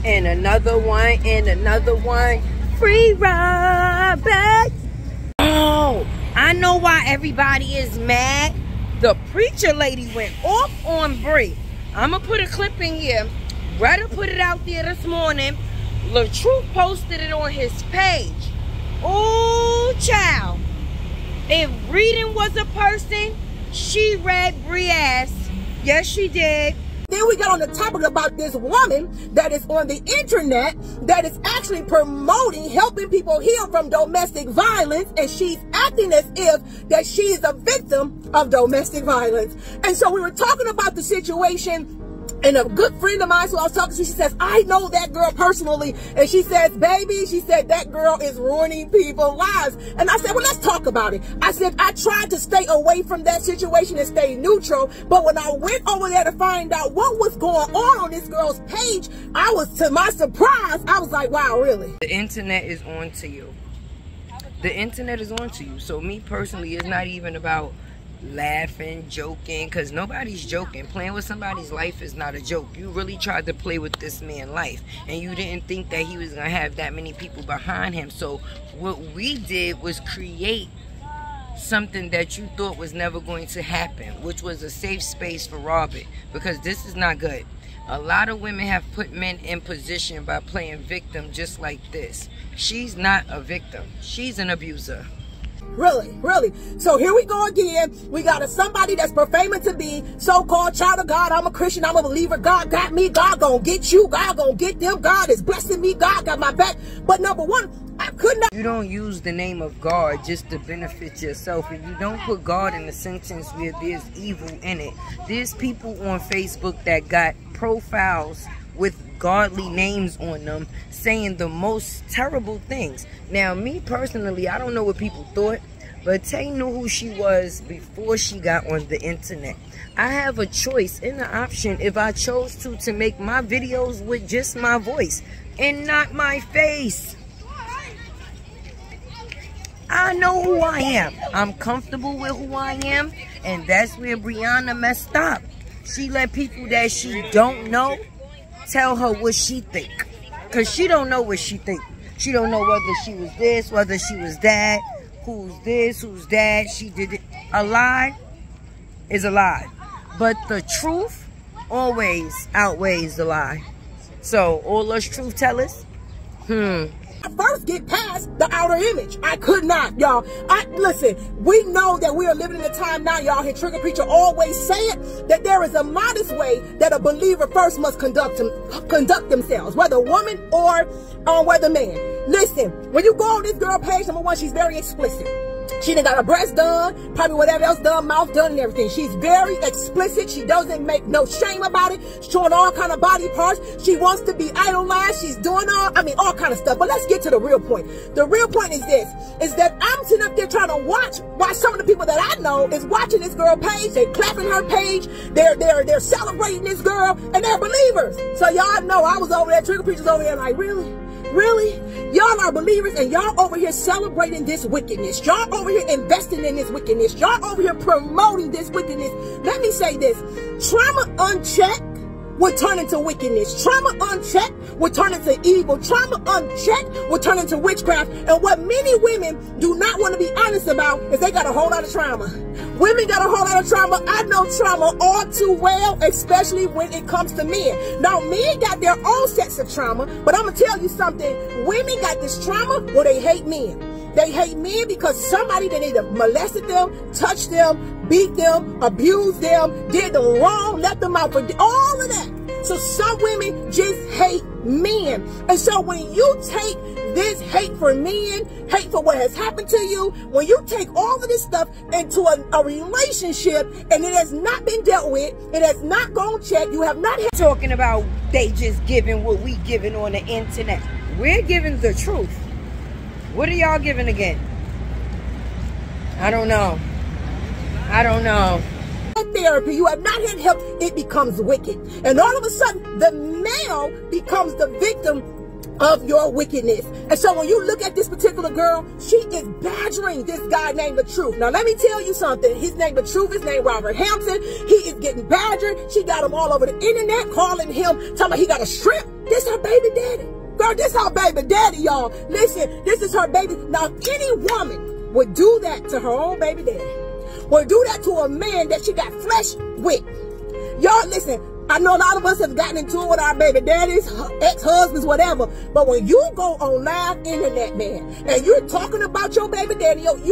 And another one, and another one. Free ride back. Oh, I know why everybody is mad. The preacher lady went off on Bri. I'm going to put a clip in here. Retta put it out there this morning. LaTruth posted it on his page. Oh, child. If reading was a person, she read Bri ass. Yes, she did. Then we got on the topic about this woman that is on the internet that is actually promoting helping people heal from domestic violence, and she's acting as if that she is a victim of domestic violence. And so we were talking about the situation, and a good friend of mine who I was talking to, she says, I know that girl personally. And she says, baby, she said, that girl is ruining people's lives. And I said, well, let's talk about it. I said, I tried to stay away from that situation and stay neutral. But when I went over there to find out what was going on this girl's page, I was, to my surprise, I was like, wow, really? The internet is on to you. The internet is on to you. So me personally, it's not even about laughing, joking, because nobody's joking. Playing with somebody's life is not a joke. You really tried to play with this man's life, and you didn't think that he was gonna have that many people behind him. So what we did was create something that you thought was never going to happen, which was a safe space for Robert, because this is not good. A lot of women have put men in position by playing victim just like this. She's not a victim. She's an abuser. Really, really. So here we go again. We got somebody that's proclaiming to be so-called child of God. I'm a Christian. I'm a believer. God got me. God gonna get you. God gonna get them. God is blessing me. God got my back. But number one, I could not. You don't use the name of God just to benefit yourself, and you don't put God in a sentence where there's evil in it. There's people on Facebook that got profiles with godly names on them saying the most terrible things. Now, me personally, I don't know what people thought, but Tay knew who she was before she got on the internet. I have a choice and an option if I chose to make my videos with just my voice and not my face. I know who I am. I'm comfortable with who I am, and that's where Brianna messed up. She let people that she don't know tell her what she think, because she don't know what she think. She don't know whether she was this, whether she was that, who's this, who's that. She did it. A lie is a lie, but the truth always outweighs the lie. So all us truth tellers, first get past the outer image. I could not, y'all. Listen, we know that we are living in a time now, y'all. Here, Trigger Preacher always say it, that there is a modest way that a believer first must conduct themselves, whether woman or whether man. Listen, when you go on this girl page, number one, she's very explicit. She done got her breast done, probably whatever else done, mouth done and everything. She's very explicit. She doesn't make no shame about it. She's showing all kind of body parts. She wants to be idolized. She's doing all kind of stuff. But let's get to the real point. The real point is this, is that I'm sitting up there trying to watch some of the people that I know is watching this girl page. They're clapping her page. They're celebrating this girl, and they're believers. So y'all know I was over there, Trigger Preachers over there like, really? Really? Y'all are believers, and y'all over here celebrating this wickedness. Y'all over here investing in this wickedness. Y'all over here promoting this wickedness. Let me say this. Trauma unchecked would turn into wickedness. Trauma unchecked would turn into evil. Trauma unchecked would turn into witchcraft. And what many women do not want to be honest about is they got a whole lot of trauma. Women got a whole lot of trauma. I know trauma all too well, especially when it comes to men. Now, men got their own sets of trauma, but I'm going to tell you something. Women got this trauma where they hate men. They hate men because somebody that either molested them, touched them, beat them, abused them, did them wrong, left them out for all of that. So some women just hate men. And so when you take this hate for men, hate for what has happened to you, when you take all of this stuff into a relationship and it has not been dealt with, it has not gone checked, you have not had talking about they just giving what we giving on the internet. We're giving the truth. What are y'all giving again? I don't know. I don't know. Therapy, you have not had help, it becomes wicked. And all of a sudden, the male becomes the victim of your wickedness. And so when you look at this particular girl, she is badgering this guy named The Truth. Now let me tell you something. His name The Truth, his name Robert Hampton. He is getting badgered. She got him all over the internet, calling him, talking about he got a strip. This her baby daddy. Girl, this her baby daddy, y'all. Listen, this is her baby. Now, if any woman would do that to her own baby daddy, would do that to a man that she got flesh with. Y'all, listen, I know a lot of us have gotten into it with our baby daddies, ex-husbands, whatever. But when you go on live internet, man, and you're talking about your baby daddy, and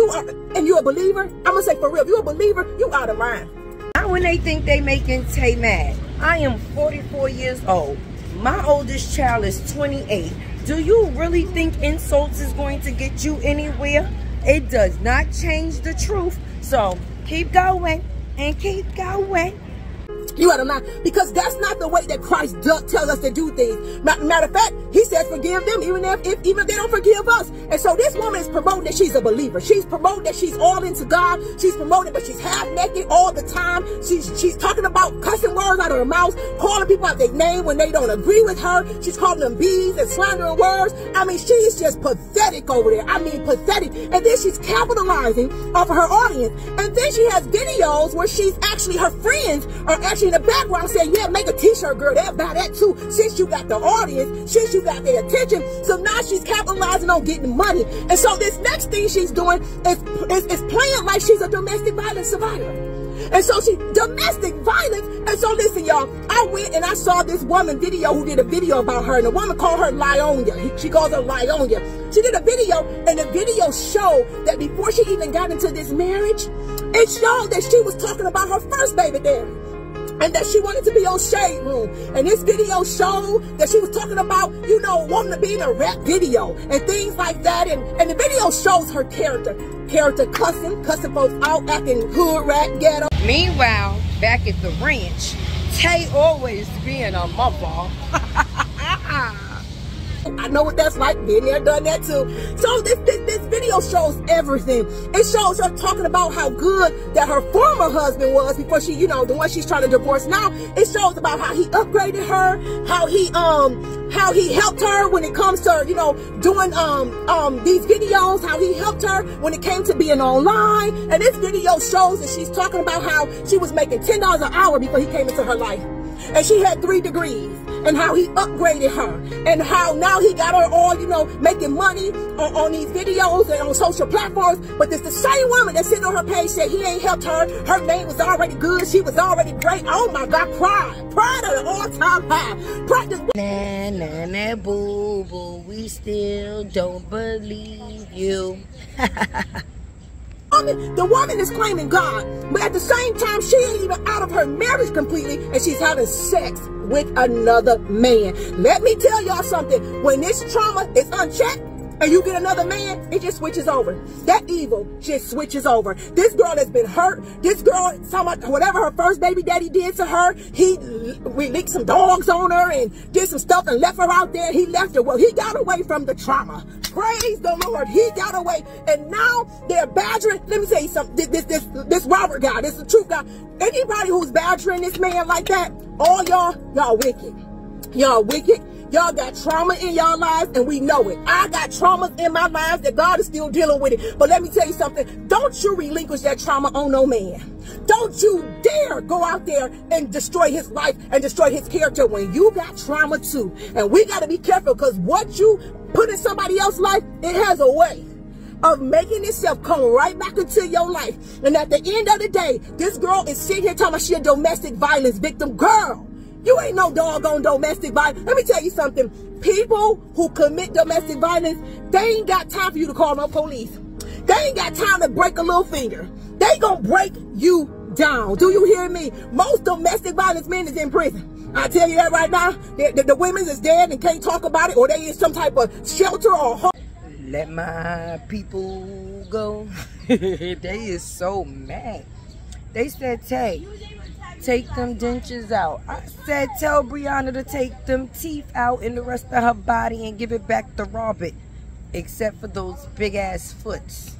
you're a believer, I'm going to say for real, if you're a believer, you out of line. Now when they think they making Tay mad, I am 44 years old. My oldest child is 28. Do you really think insults is going to get you anywhere? It does not change the truth. So keep going and keep going. You out of line, because that's not the way that Christ tells us to do things. Matter of fact, he says forgive them even if they don't forgive us. And so this woman is promoting that she's a believer. She's promoting that she's all into God. She's promoting, but she's half naked all the time. She's talking about cussing words out of her mouth, calling people out their name when they don't agree with her. She's calling them bees and slandering words. I mean, she's just pathetic over there. I mean, pathetic. And then she's capitalizing off of her audience. And then she has videos where she's actually, her friends are actually in the background saying, yeah, make a t-shirt, girl, they'll buy that too, since you got the audience, since you got their attention. So now she's capitalizing on getting money. And so this next thing she's doing is playing like she's a domestic violence survivor. And so she, domestic violence. And so listen, y'all, I went and I saw this woman video who did a video about her, and the woman called her Lionia. She calls her Lionia. She did a video, and the video showed that before she even got into this marriage, it showed that she was talking about her first baby daddy, and that she wanted to be on Shade Room. And this video showed that she was talking about, you know, wanting to be in a rap video and things like that. And the video shows her character cussing folks out, acting hood, rat, ghetto. Meanwhile, back at the ranch, Tay always being a mother. I know what that's like, been there, done that too. So this video shows everything. It shows her talking about how good that her former husband was before she, you know, the one she's trying to divorce now. It shows about how he upgraded her, how he helped her when it comes to, you know, doing these videos, how he helped her when it came to being online. And this video shows that she's talking about how she was making $10 an hour before he came into her life. And she had 3 degrees, and how he upgraded her, and how now he got her all, you know, making money on these videos and on social platforms. But it's the same woman that sitting on her page said he ain't helped her. Her name was already good. She was already great. Oh my God, pride at an all-time high. Pride. Nah, nah, boo, boo, we still don't believe you. The woman is claiming God, but at the same time, she ain't even out of her marriage completely, and she's having sex with another man. Let me tell y'all something. When this trauma is unchecked, and you get another man, it just switches over. That evil just switches over. This girl has been hurt. This girl, whatever her first baby daddy did to her, he released some dogs on her and did some stuff and left her out there. He left her. Well, he got away from the trauma. Praise the Lord. He got away. And now they're badgering. Let me tell you something. This Robert guy, this is the truth guy. Anybody who's badgering this man like that, all y'all wicked. Y'all wicked. Y'all got trauma in y'all lives, and we know it. I got traumas in my life that God is still dealing with it. But let me tell you something. Don't you relinquish that trauma on no man. Don't you dare go out there and destroy his life and destroy his character when you got trauma too. And we got to be careful, because what you put in somebody else's life, it has a way of making itself come right back into your life. And at the end of the day, this girl is sitting here talking about she a domestic violence victim. Girl, you ain't no doggone domestic violence. Let me tell you something. People who commit domestic violence, they ain't got time for you to call no police. They ain't got time to break a little finger. They gonna break you down. Do you hear me? Most domestic violence men is in prison. I tell you that right now. The women is dead and can't talk about it, or they in some type of shelter or home. Let my people go. They is so mad. They said, Tay, take them dentures out. I said, tell Brianna to take them teeth out and the rest of her body and give it back to Robert. Except for those big ass foots.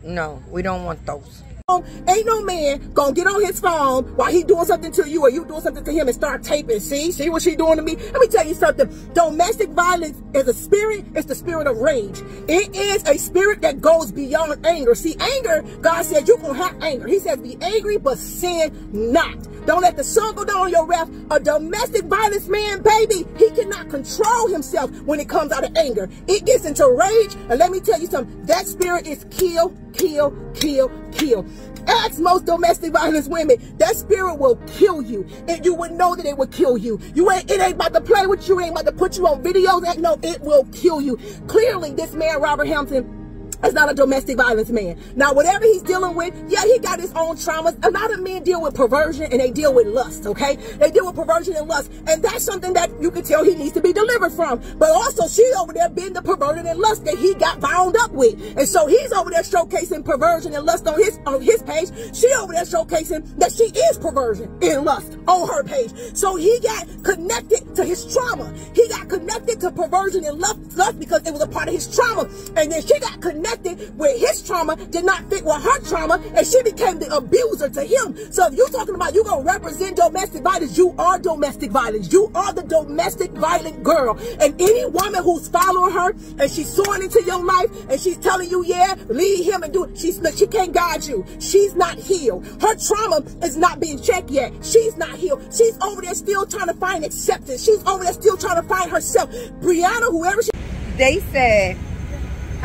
No, we don't want those. Ain't no man gonna get on his phone while he doing something to you or you doing something to him and start taping. See what she doing to me? Let me tell you something. Domestic violence is a spirit. It's the spirit of rage. It is a spirit that goes beyond anger. See, anger, God said you gonna have anger. He says be angry, but sin not. Don't let the sun go down on your wrath. A domestic violence man, baby, he cannot control himself when it comes out of anger. It gets into rage. And let me tell you something. That spirit is kill, kill, kill, kill. Ask most domestic violence women. That spirit will kill you. And you would know that it would kill you. It ain't about to play with you. It ain't about to put you on videos. No, it will kill you. Clearly, this man, Robert Hampton, is not a domestic violence man. Now, whatever he's dealing with, yeah, he got his own traumas. A lot of men deal with perversion and they deal with lust, okay? They deal with perversion and lust. And that's something that you can tell he needs to be delivered from. But also, she over there been the perverted and lust that he got bound up with. And so he's over there showcasing perversion and lust on his page. She over there showcasing that she is perversion and lust on her page. So he got connected to his trauma. He got connected to perversion and lust because it was a part of his trauma. And then she got connected where his trauma did not fit with her trauma, and she became the abuser to him. So if you're talking about you gonna represent domestic violence, you are domestic violence. You are the domestic violent girl. And any woman who's following her and she's soaring into your life and she's telling you, yeah, leave him and do it, she can't guide you. She's not healed. Her trauma is not being checked yet. She's not healed. She's over there still trying to find acceptance. She's over there still trying to find herself. Brianna, whoever she... They said,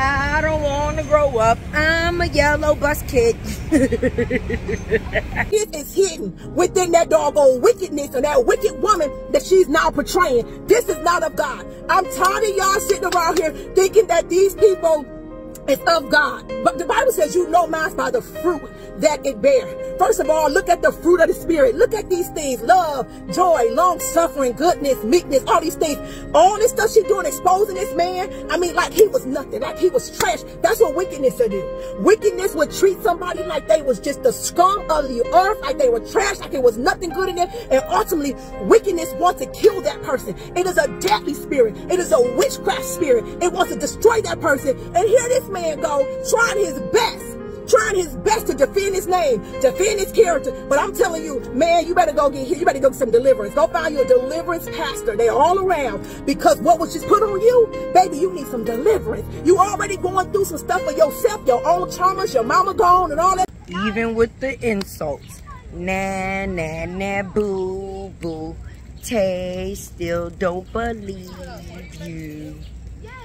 I don't want to grow up. I'm a yellow bus kid. It is hidden within that doggone wickedness and that wicked woman that she's now portraying. This is not of God. I'm tired of y'all sitting around here thinking that these people is of God. But the Bible says you know man's by the fruit that it bear. First of all, look at the fruit of the Spirit. Look at these things: love, joy, long suffering, goodness, meekness, all these things. All this stuff she doing, exposing this man. I mean, like he was nothing, like he was trash. That's what wickedness would do. Wickedness would treat somebody like they was just the scum of the earth, like they were trash, like it was nothing good in them. And ultimately, wickedness wants to kill that person. It is a deadly spirit. It is a witchcraft spirit. It wants to destroy that person. And here this man go, trying his best to defend his name, defend his character. But I'm telling you, man, you better go get here. You better go get some deliverance. Go find you a deliverance pastor. They're all around, because what was just put on you, baby, you need some deliverance. You already going through some stuff for yourself, your own traumas, your mama gone and all that. Even with the insults, nah, nah, nah, boo, boo, Tay still don't believe you.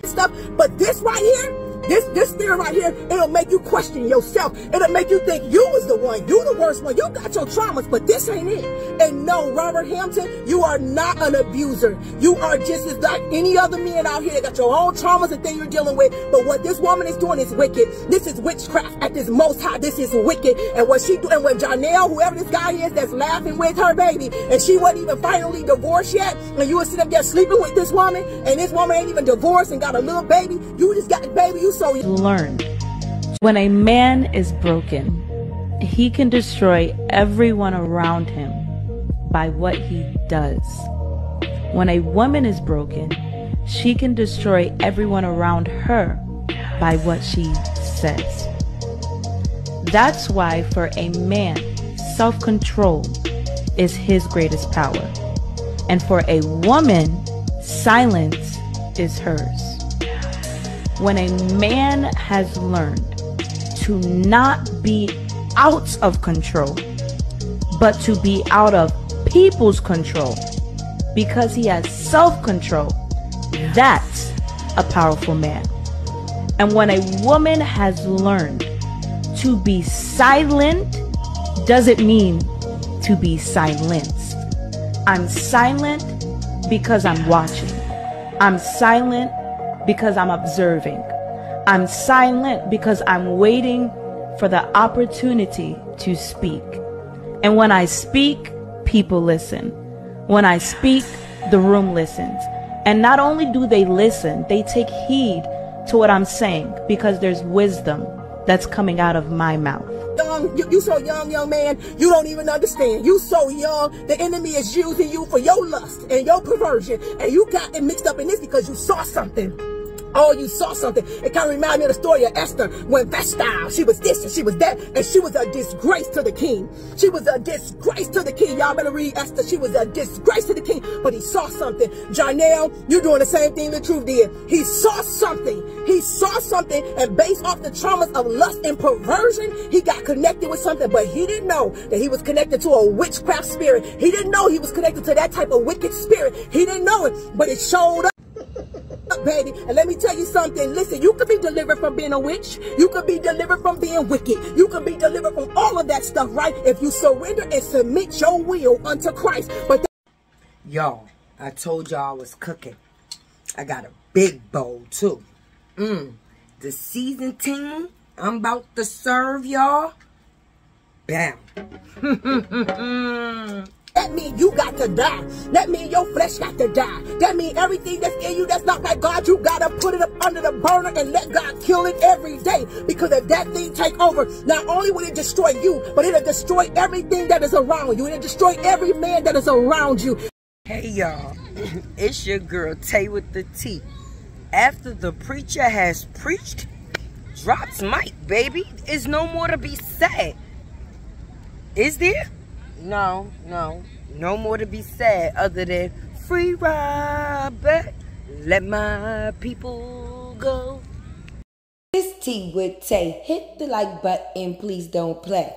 Stuff, but this right here, this spirit right here, it'll make you question yourself. It'll make you think you was the one, you the worst one. You got your traumas, but this ain't it. And no, Robert Hampton, you are not an abuser. You are just as like any other man out here that got your own traumas and things you're dealing with. But what this woman is doing is wicked. This is witchcraft at this most high. This is wicked. And what she doing, when Janelle, whoever this guy is that's laughing with her baby, and she wasn't even finally divorced yet, and you were sitting up there sleeping with this woman, and this woman ain't even divorced and got a little baby, you just got the baby, you so... Learn. When a man is broken, he can destroy everyone around him by what he does. When a woman is broken, she can destroy everyone around her by what she says. That's why for a man, self-control is his greatest power. And for a woman, silence is hers. When a man has learned to not be out of control, but to be out of people's control, because he has self-control, that's a powerful man. And when a woman has learned to be silent, doesn't mean to be silenced. I'm silent because I'm watching. I'm silent because I'm observing. I'm silent because I'm waiting for the opportunity to speak. And when I speak, people listen. When I speak, the room listens. And not only do they listen, they take heed to what I'm saying, because there's wisdom that's coming out of my mouth. You so young man, you don't even understand. You so young, the enemy is using you for your lust and your perversion, and you got it mixed up in this because you saw something Oh, you saw something. It kind of reminded me of the story of Esther when Vashti, she was this and she was that, and she was a disgrace to the king. She was a disgrace to the king. Y'all better read Esther. She was a disgrace to the king, but he saw something. Janelle, you're doing the same thing the truth did. He saw something. He saw something, and based off the traumas of lust and perversion, he got connected with something, but he didn't know that he was connected to a witchcraft spirit. He didn't know he was connected to that type of wicked spirit. He didn't know it, but it showed up. Baby, and let me tell you something. Listen, you could be delivered from being a witch. You could be delivered from being wicked. You could be delivered from all of that stuff, right? If you surrender and submit your will unto Christ. But y'all, I told y'all I was cooking. I got a big bowl too. The seasoned team I'm about to serve y'all. Bam. that means you got to die. That means your flesh got to die. That means everything that's in you that's not like God, you got to put it up under the burner and let God kill it every day. Because if that thing take over, not only will it destroy you, but it'll destroy everything that is around you. It'll destroy every man that is around you. Hey y'all, it's your girl Tay with the T. After the preacher has preached, drops mic, baby. It's no more to be said. Is there? No more to be said other than free Robert, let my people go. It's T with Tay. Hit the like button, please don't play.